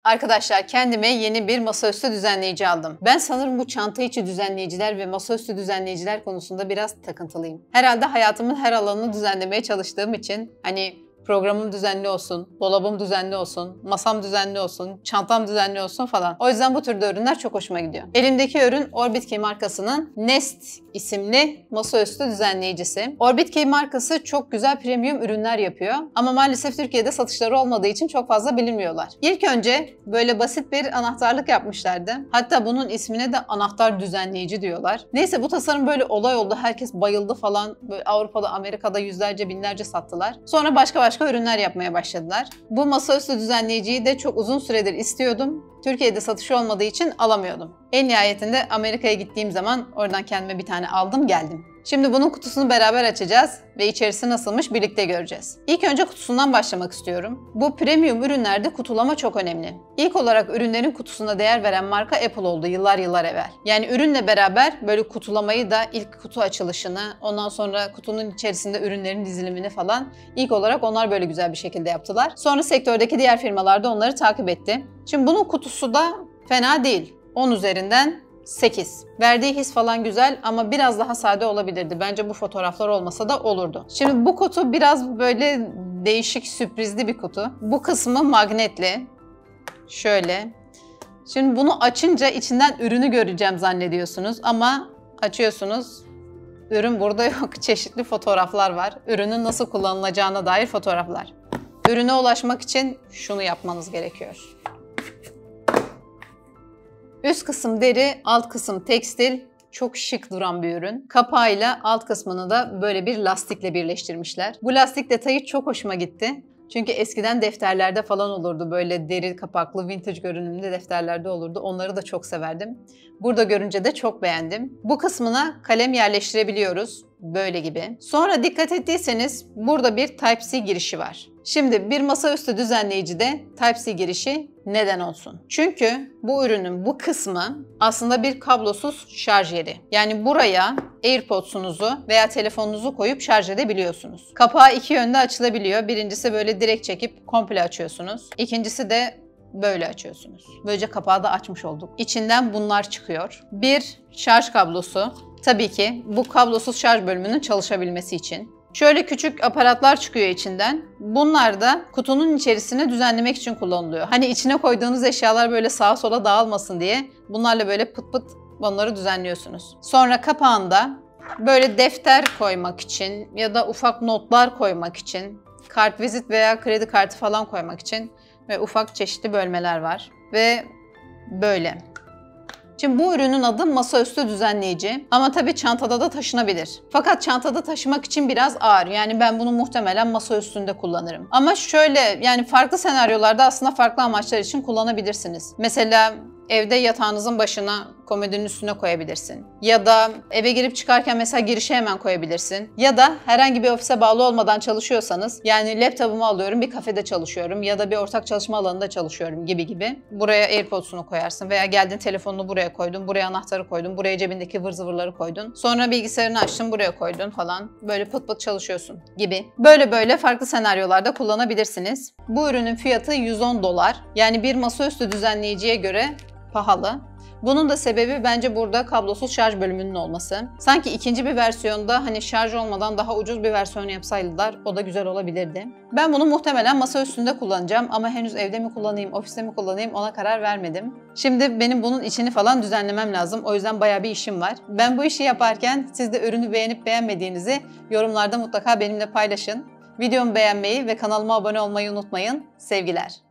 Arkadaşlar kendime yeni bir masaüstü düzenleyici aldım. Ben sanırım bu çanta içi düzenleyiciler ve masaüstü düzenleyiciler konusunda biraz takıntılıyım. Herhalde hayatımın her alanını düzenlemeye çalıştığım için programım düzenli olsun, dolabım düzenli olsun, masam düzenli olsun, çantam düzenli olsun falan. O yüzden bu türde ürünler çok hoşuma gidiyor. Elimdeki ürün Orbit Key markasının Nest isimli masaüstü düzenleyicisi. Orbit Key markası çok güzel premium ürünler yapıyor. Ama maalesef Türkiye'de satışları olmadığı için çok fazla bilinmiyorlar. İlk önce böyle basit bir anahtarlık yapmışlardı. Hatta bunun ismine de anahtar düzenleyici diyorlar. Neyse bu tasarım böyle olay oldu. Herkes bayıldı falan. Böyle Avrupa'da, Amerika'da yüzlerce, binlerce sattılar. Sonra başka ürünler yapmaya başladılar. Bu masaüstü düzenleyiciyi de çok uzun süredir istiyordum. Türkiye'de satışı olmadığı için alamıyordum. En nihayetinde Amerika'ya gittiğim zaman oradan kendime bir tane aldım geldim. Şimdi bunun kutusunu beraber açacağız ve içerisi nasılmış birlikte göreceğiz. İlk önce kutusundan başlamak istiyorum. Bu premium ürünlerde kutulama çok önemli. İlk olarak ürünlerin kutusuna değer veren marka Apple oldu yıllar evvel. Yani ürünle beraber böyle kutulamayı da ilk kutu açılışını, ondan sonra kutunun içerisinde ürünlerin dizilimini falan ilk olarak onlar böyle güzel bir şekilde yaptılar. Sonra sektördeki diğer firmalar da onları takip etti. Şimdi bunun kutusu da fena değil. 10 üzerinden 8. Verdiği his falan güzel ama biraz daha sade olabilirdi. Bence bu fotoğraflar olmasa da olurdu. Şimdi bu kutu biraz böyle değişik, sürprizli bir kutu. Bu kısmı magnetli. Şöyle. Şimdi bunu açınca içinden ürünü göreceğim zannediyorsunuz ama açıyorsunuz. Ürün burada yok. Çeşitli fotoğraflar var. Ürünün nasıl kullanılacağına dair fotoğraflar. Ürüne ulaşmak için şunu yapmanız gerekiyor. Üst kısım deri, alt kısım tekstil. Çok şık duran bir ürün. Kapağıyla alt kısmını da böyle bir lastikle birleştirmişler. Bu lastik detayı çok hoşuma gitti. Çünkü eskiden defterlerde falan olurdu. Böyle deri kapaklı vintage görünümlü defterlerde olurdu. Onları da çok severdim. Burada görünce de çok beğendim. Bu kısmına kalem yerleştirebiliyoruz. Böyle gibi. Sonra dikkat ettiyseniz burada bir Type-C girişi var. Şimdi bir masaüstü düzenleyicide Type-C girişi neden olsun? Çünkü bu ürünün bu kısmı aslında bir kablosuz şarj yeri. Yani buraya AirPods'unuzu veya telefonunuzu koyup şarj edebiliyorsunuz. Kapağı iki yönde açılabiliyor. Birincisi böyle direkt çekip komple açıyorsunuz. İkincisi de böyle açıyorsunuz. Böylece kapağı da açmış olduk. İçinden bunlar çıkıyor. Bir şarj kablosu. Tabii ki bu kablosuz şarj bölümünün çalışabilmesi için. Şöyle küçük aparatlar çıkıyor içinden. Bunlar da kutunun içerisini düzenlemek için kullanılıyor. Hani içine koyduğunuz eşyalar böyle sağa sola dağılmasın diye bunlarla böyle pıt pıt onları düzenliyorsunuz. Sonra kapağında böyle defter koymak için ya da ufak notlar koymak için, kartvizit veya kredi kartı falan koymak için ve ufak çeşitli bölmeler var. Ve böyle. Şimdi bu ürünün adı masaüstü düzenleyici ama tabii çantada da taşınabilir. Fakat çantada taşımak için biraz ağır. Yani ben bunu muhtemelen masa üstünde kullanırım. Ama şöyle yani farklı senaryolarda aslında farklı amaçlar için kullanabilirsiniz. Mesela evde yatağınızın başına komodinin üstüne koyabilirsin. Ya da eve girip çıkarken mesela girişe hemen koyabilirsin. Ya da herhangi bir ofise bağlı olmadan çalışıyorsanız yani laptopumu alıyorum bir kafede çalışıyorum ya da bir ortak çalışma alanında çalışıyorum gibi. Buraya AirPods'unu koyarsın veya geldin telefonunu buraya koydun, buraya anahtarı koydun, buraya cebindeki ıvır zıvırları koydun. Sonra bilgisayarını açtın buraya koydun falan. Böyle pıt pıt çalışıyorsun gibi. Böyle farklı senaryolarda kullanabilirsiniz. Bu ürünün fiyatı $110. Yani bir masaüstü düzenleyiciye göre pahalı. Bunun da sebebi bence burada kablosuz şarj bölümünün olması. Sanki ikinci bir versiyonda hani şarj olmadan daha ucuz bir versiyon yapsaydılar o da güzel olabilirdi. Ben bunu muhtemelen masa üstünde kullanacağım ama henüz evde mi kullanayım, ofiste mi kullanayım ona karar vermedim. Şimdi benim bunun içini falan düzenlemem lazım. O yüzden bayağı bir işim var. Ben bu işi yaparken siz de ürünü beğenip beğenmediğinizi yorumlarda mutlaka benimle paylaşın. Videomu beğenmeyi ve kanalıma abone olmayı unutmayın. Sevgiler.